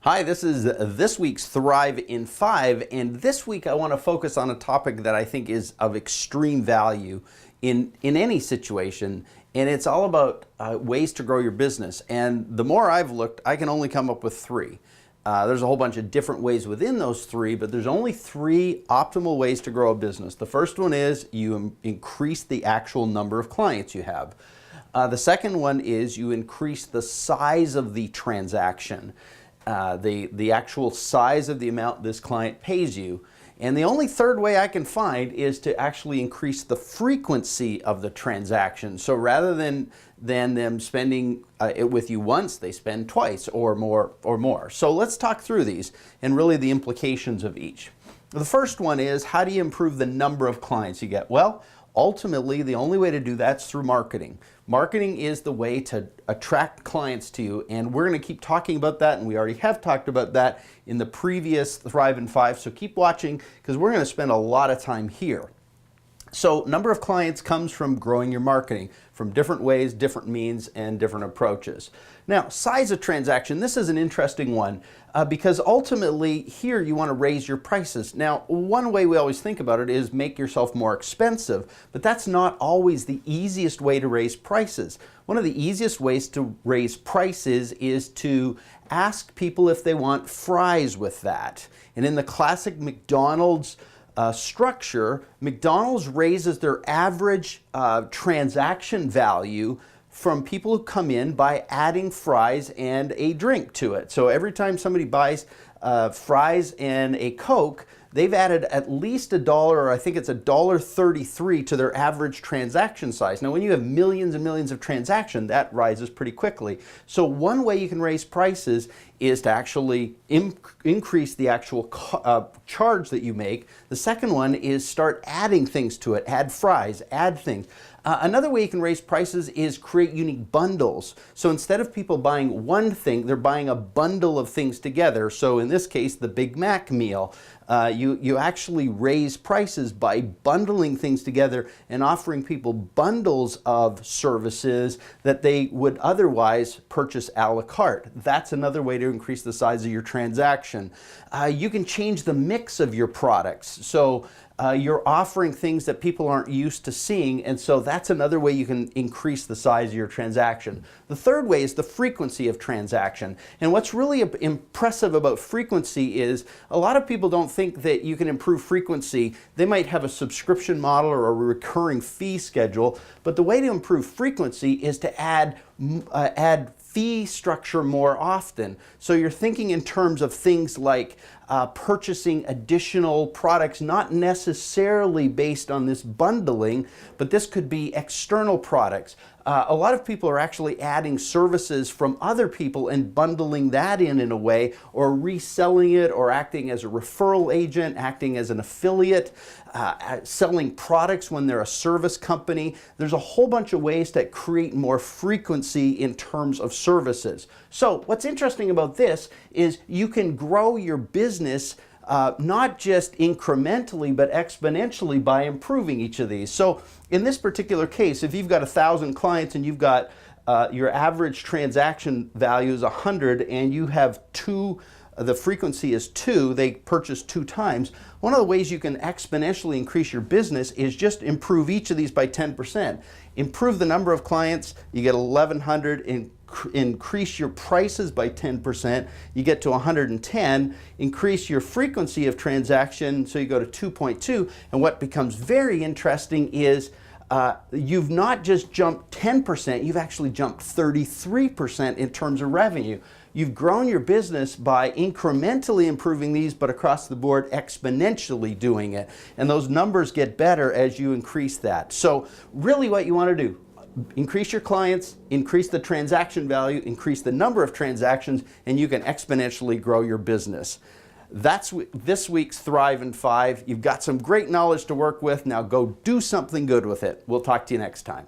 Hi, this is this week's Thrive in 5, and this week I want to focus on a topic that I think is of extreme value in any situation, and it's all about ways to grow your business. And the more I've looked, I can only come up with 3. There's a whole bunch of different ways within those 3, but there's only 3 optimal ways to grow a business. The first one is you increase the actual number of clients you have. The second one is you increase the size of the transaction. The actual size of the amount this client pays you. And the only third way I can find is to actually increase the frequency of the transaction. So rather than them spending it with you once, they spend twice or more. So let's talk through these and really the implications of each. The first one is, how do you improve the number of clients you get? Well, ultimately, the only way to do that is through marketing. Marketing is the way to attract clients to you, and we're going to keep talking about that, and we already have talked about that in the previous Thrive in 5, so keep watching because we're going to spend a lot of time here. So number of clients comes from growing your marketing from different ways, different means, and different approaches. Now, size of transaction, this is an interesting one because ultimately here you want to raise your prices. Now, one way we always think about it is make yourself more expensive, but that's not always the easiest way to raise prices. One of the easiest ways to raise prices is to ask people if they want fries with that. And in the classic McDonald's structure, McDonald's raises their average transaction value from people who come in by adding fries and a drink to it. So every time somebody buys fries and a Coke, they've added at least $1, or I think it's $1.33 to their average transaction size. Now, when you have millions and millions of transactions, that rises pretty quickly. So one way you can raise prices is to actually increase the actual charge that you make. The second one is start adding things to it. Add fries, add things. Another way you can raise prices is create unique bundles. So instead of people buying one thing, they're buying a bundle of things together. So in this case, the Big Mac meal. You actually raise prices by bundling things together and offering people bundles of services that they would otherwise purchase a la carte. That's another way to increase the size of your transaction. You can change the mix of your products. So you're offering things that people aren't used to seeing, and so that's another way you can increase the size of your transaction. The third way is the frequency of transaction. And what's really impressive about frequency is a lot of people don't think that you can improve frequency. They might have a subscription model or a recurring fee schedule, but the way to improve frequency is to add fee structure more often. So you're thinking in terms of things like purchasing additional products, not necessarily based on this bundling, but this could be external products. A lot of people are actually adding services from other people and bundling that in a way, or reselling it, or acting as a referral agent, acting as an affiliate, selling products when they're a service company. There's a whole bunch of ways to create more frequency in terms of services. So what's interesting about this is you can grow your business not just incrementally, but exponentially by improving each of these. So in this particular case, if you've got 1,000 clients and you've got your average transaction value is 100 and you have 2, the frequency is 2, they purchase 2 times, one of the ways you can exponentially increase your business is just improve each of these by 10%. Improve the number of clients, you get 1,100, increase your prices by 10%, you get to 110, increase your frequency of transaction, so you go to 2.2, and what becomes very interesting is you've not just jumped 10%, you've actually jumped 33% in terms of revenue. You've grown your business by incrementally improving these, but across the board exponentially doing it. And those numbers get better as you increase that. So really what you want to do, increase your clients, increase the transaction value, increase the number of transactions, and you can exponentially grow your business. That's this week's Thrive in 5. You've got some great knowledge to work with. Now go do something good with it. We'll talk to you next time.